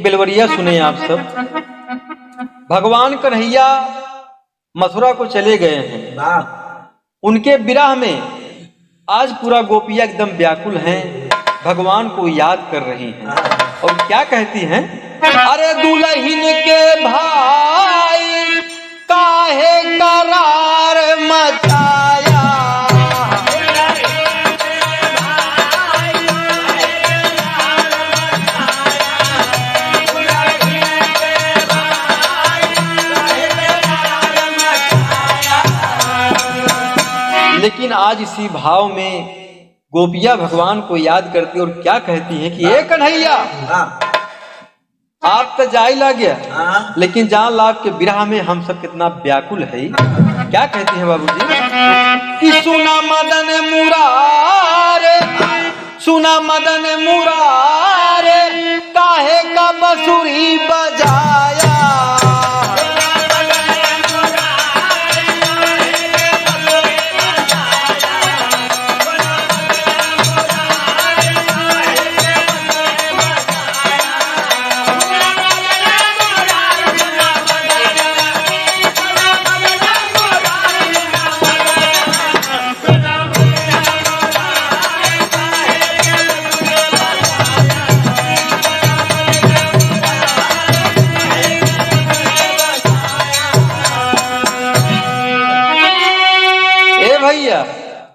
बेलवरिया सुने आप सब। भगवान कन्हैया मथुरा को चले गए हैं। उनके विरह में आज पूरा गोपिया एकदम व्याकुल हैं, भगवान को याद कर रही हैं और क्या कहती हैं? अरे दुल्हन के भाई काहे करार मचाया, लेकिन आज इसी भाव में गोपिया भगवान को याद करती और क्या कहती हैं कि ए कन्हैया, आप तो जाई ला गया, लेकिन जान ला के विरह में हम सब कितना व्याकुल है। क्या कहती हैं बाबूजी? कि सुना मदन मुरारे, सुना मदन मुरारे, काहे का बंसुरी बजाया,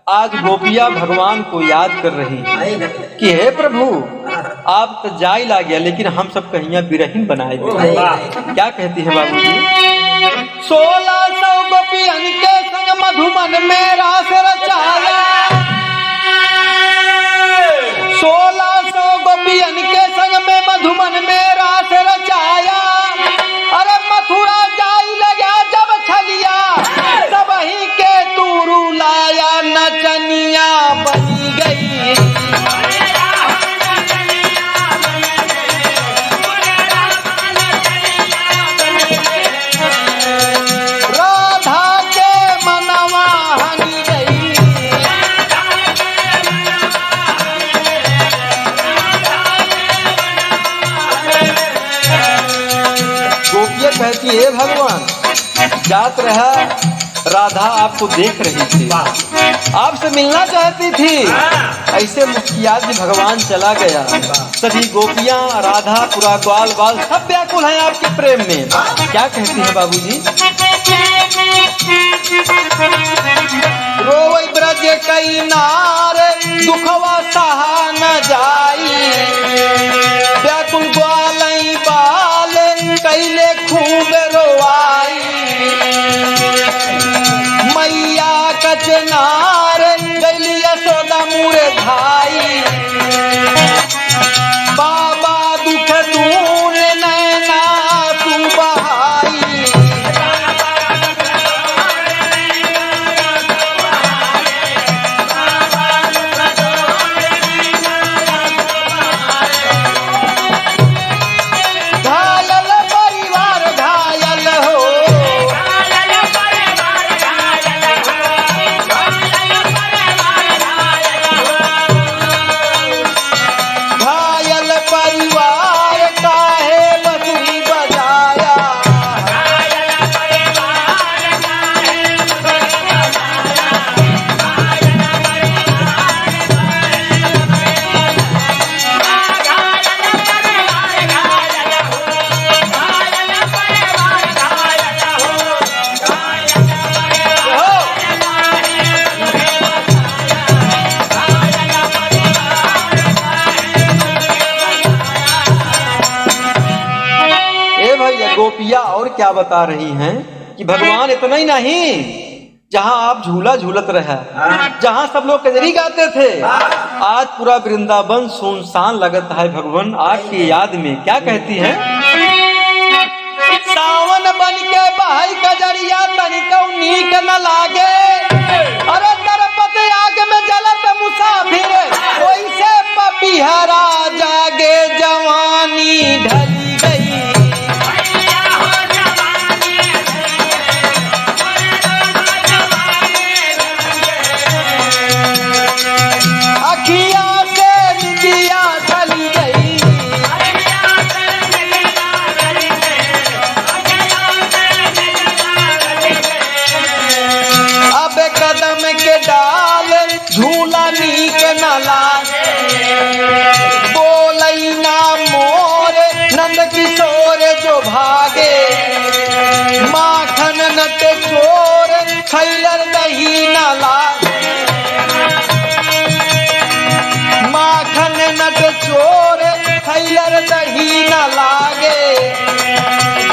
आज गोपिया भगवान को याद कर रही हैं कि हे प्रभु, आप तो जाई ला गया, लेकिन हम सब कहीं विरहीन बनाए गए। क्या कहती है बाबूजी? 1600 गोपियन के संग मधुमन में रास रचाया, 1600 गोपियन के संग में मधुमन में रास रचाया, अरे मथुरा जाई लगा जब छलिया, सब ही के तूरू लाया, नचनिया बनी गई, राधा के मनवा हनी गई, गोपिया कहती है भगवान, जात रहा राधा आपको देख रही थी, आपसे मिलना चाहती थी, ऐसे मुस्कियात भी भगवान चला गया। सभी गोपियां, राधा, पूरा ग्वाल बाल सब व्याकुल हैं आपके प्रेम में। क्या कहती हैं बाबूजी? रोई ब्रज कई नार, दुखवा सहा न जाई, व्याकुल ग्वाल बाल कैले खूब रोआई, मैया कचनार गली यशोदा मुरे भाई, बाबा दुख दूर नैना तू बहाई, घायल परिवार घायल हो, गोपिया और क्या बता रही हैं कि भगवान इतना ही नहीं, जहां आप झूला झूलत रहे, जहां सब लोग कजरी गाते थे, आज पूरा वृंदावन सुनसान लगता है भगवान आपकी याद में। क्या कहती हैं? सावन बन के बहाई कजरिया तनिको नीक न लागे, अरे दरपत आग में जलत मुसाफिर, वैसे पपीहरा जागे जवानी ढली गई, अखिया से निदिया चली गई, झूला नीक न लागे, बोलई ना मोर नंद किशोर जो भागे, माखन नट चोर खैलर दही न लागे, माखन नट चोर खैलर दही न लागे,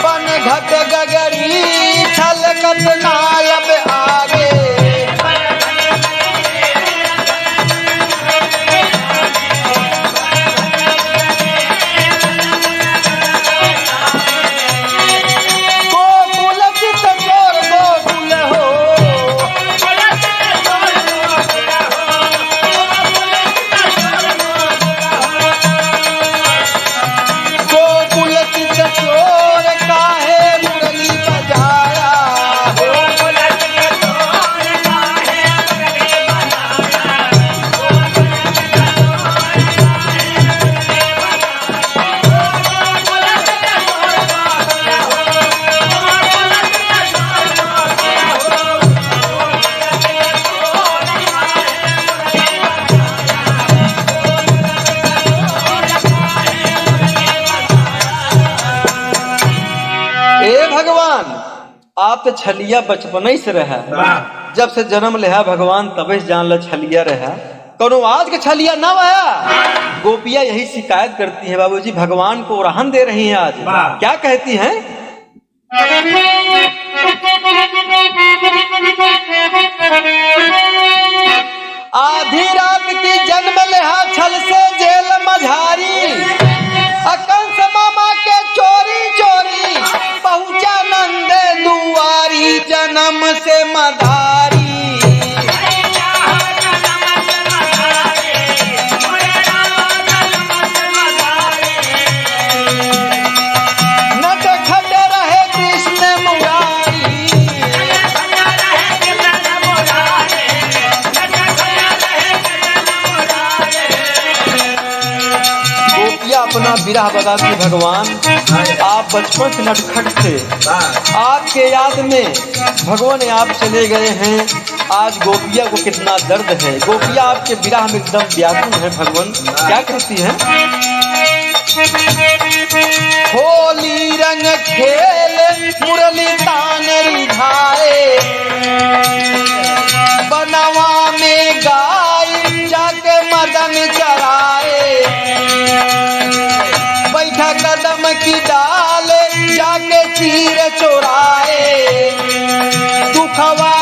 बन घट गगरी छलकत नायब आगे। गोकुल चित चोर गोकुल हो, गोकुल चित चोर काहे मुरली बजाया, ए भगवान आप तो छलिया बचपन ही से रहा, जब से जन्म लेहा भगवान तबे से जान ल छलिया रहा, कौनो आज के छलिया ना आया। गोपियां यही शिकायत करती हैं बाबूजी, भगवान को रहन दे रही हैं आज। क्या कहती हैं? आधी रात की जन्म लेहा छल से जेल मझारी, कंस मामा के चोरी चोरी पहुंचा नंद दुआरी, जन्म से मधारी। नट खट रहे कृष्ण मुरारी, गोपियां अपना विरह बताती, भगवान आप बचपन से नटखट थे, आपके याद में भगवान आप चले गए हैं, आज गोपिया को कितना दर्द है। गोपिया आपके विरह में एकदम व्याकुल है भगवान। क्या कहती हैं? होली रंग खेल मुरली तान रिझाए, बनवा में गाय जाके मदन चराए, बैठा कदम की डाल जाके चीर चोराए, दुखवा